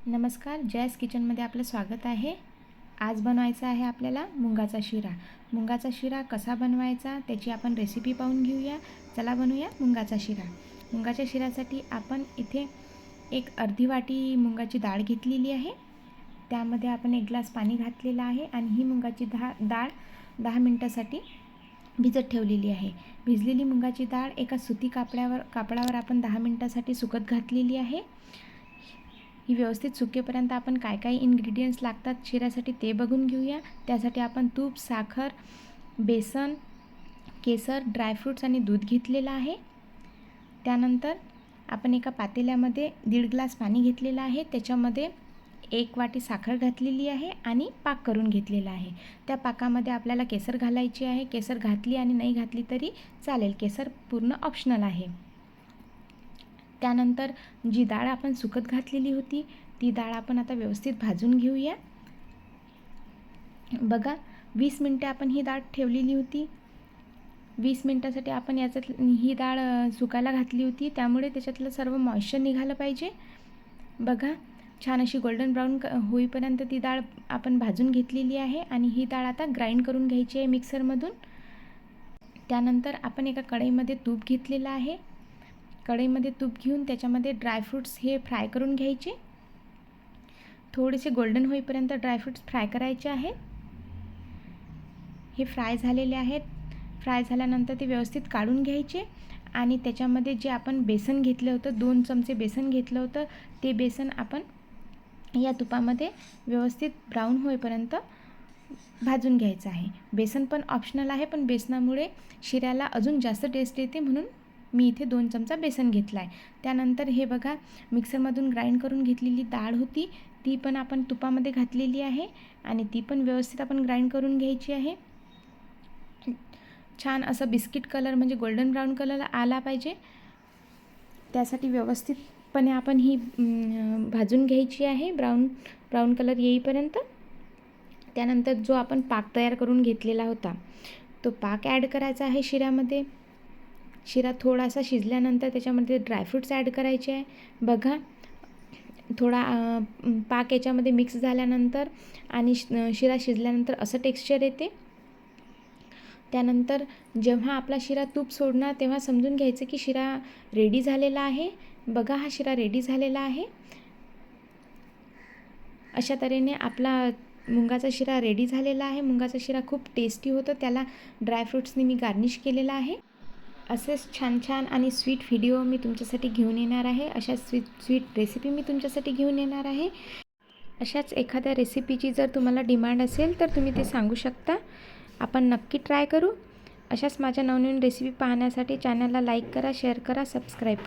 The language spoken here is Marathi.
नमस्कार, जयस किचनमध्ये आपलं स्वागत आहे। आज बनवायचा आहे आपल्याला मुंगाचा शिरा। मुंगाचा शिरा कसा बनवायचा त्याची आपण रेसिपी पाहून घेऊया। चला बनवूया मुंगाचा शिरा। मुंगाच्या शिऱ्यासाठी आपण इथे एक अर्धी वाटी मुंगाची डाळ घेतलेली आहे। त्यामध्ये आपण 1 ग्लास पाणी घातलेलं आहे आणि ही मुंगाची डाळ 10 मिनिटांसाठी भिजत ठेवलेली आहे। भिजलेली मुंगाची डाळ एका सुती कापडावर आपण 10 मिनिटांसाठी सुकत घातलेली आहे। ही व्यवस्थित सुकेपर्यंत आपण काय काय इन्ग्रेडियंट्स लागतात शिऱ्यासाठी ते बघून घेऊया। त्यासाठी आपण तूप, साखर, बेसन, केसर, ड्रायफ्रूट्स आणि दूध घेतलेलं आहे। त्यानंतर आपण एका पातेल्यामध्ये 1.5 ग्लास पाणी घेतलेलं आहे। त्याच्यामध्ये 1 वाटी साखर घातलेली आहे आणि पाक करून घेतलेला आहे। त्या पाकामध्ये आपल्याला केसर घालायची आहे। केसर घातली आणि नाही घातली तरी चालेल, केसर पूर्ण ऑप्शनल आहे। त्यानंतर जी डाळ आपण सुकत घातलेली होती ती डाळ आपण आता व्यवस्थित भाजून घेऊया। बघा 20 मिनिटे आपण ही डाळ ठेवलेली होती। 20 मिनिटांसाठी आपण ही डाळ सुकायला घातली होती, त्यामुळे त्याच्यातलं सर्व मॉइश्चर निघालं पाहिजे। बघा छान अशी गोल्डन ब्राऊन होईपर्यंत ती डाळ आपण भाजून घेतलेली आहे आणि ही डाळ आता ग्राइंड करून घ्यायची आहे मिक्सरमधून। त्यानंतर आपण एका कढईमध्ये तूप घेतलेलं आहे। कढईमध्ये तूप घेऊन त्याच्यामध्ये ड्रायफ्रूट्स हे फ्राय करून घ्यायचे। थोडेसे गोल्डन होईपर्यंत ड्रायफ्रूट्स फ्राय करायचे आहेत। हे फ्राय झालेले आहेत। फ्राय झाल्यानंतर ते व्यवस्थित काढून घ्यायचे आणि त्याच्यामध्ये जे आपण बेसन घेतलं होतं, 2 चमचे बेसन घेतलं होतं, ते बेसन आपण या तुपामध्ये व्यवस्थित ब्राऊन होईपर्यंत भाजून घ्यायचं आहे। बेसन पण ऑप्शनल आहे, पण बेसनामुळे शिऱ्याला अजून जास्त टेस्ट येते, म्हणून मी इथे 2 चमचा बेसन घेतला आहे। त्यानंतर हे बघा मिक्सरमधून ग्राइंड करून घेतलेली डाळ होती ती पण आपण तुपामध्ये घातलेली आहे आणि ती पण व्यवस्थित आपण ग्राइंड करून घ्यायची आहे। छान असं बिस्किट कलर म्हणजे गोल्डन ब्राऊन कलर आला पाहिजे, त्यासाठी व्यवस्थितपणे आपण ही भाजून घ्यायची आहे ब्राऊन कलर येईपर्यंत। त्यानंतर जो आपण पाक तयार करून घेतलेला होता तो पाक ॲड करायचा आहे शिऱ्यामध्ये। शिरा थोडासा शिजल्यानंतर त्याच्यामध्ये ड्रायफ्रूट्स ॲड करायचे आहे। बघा थोडा पाक याच्यामध्ये मिक्स झाल्यानंतर आणि शिरा शिजल्यानंतर असं टेक्स्चर येते। त्यानंतर जेव्हा आपला शिरा तूप सोडणार तेव्हा समजून घ्यायचं की शिरा रेडी झालेला आहे। बघा हा शिरा रेडी झालेला आहे। अशा तऱ्हेने आपला मुंगाचा शिरा रेडी झालेला आहे। मुंगाचा शिरा खूप टेस्टी होतो, त्याला ड्रायफ्रूट्सनी मी गार्निश केलेला आहे। असेच छान छान आणि स्वीट व्हिडिओ मी तुमच्यासाठी घेऊन येणार आहे। अशा स्वीट रेसिपी मी तुमच्यासाठी घेऊन येणार आहे। अशाच एखाद्या रेसिपीची जर तुम्हाला डिमांड असेल तर तुम्ही ते सांगू शकता, आपण नक्की ट्राय करू। अशाच माझ्या नवनवीन रेसिपी पाहण्यासाठी चॅनलला लाईक करा, शेअर करा, सबस्क्राईब करा।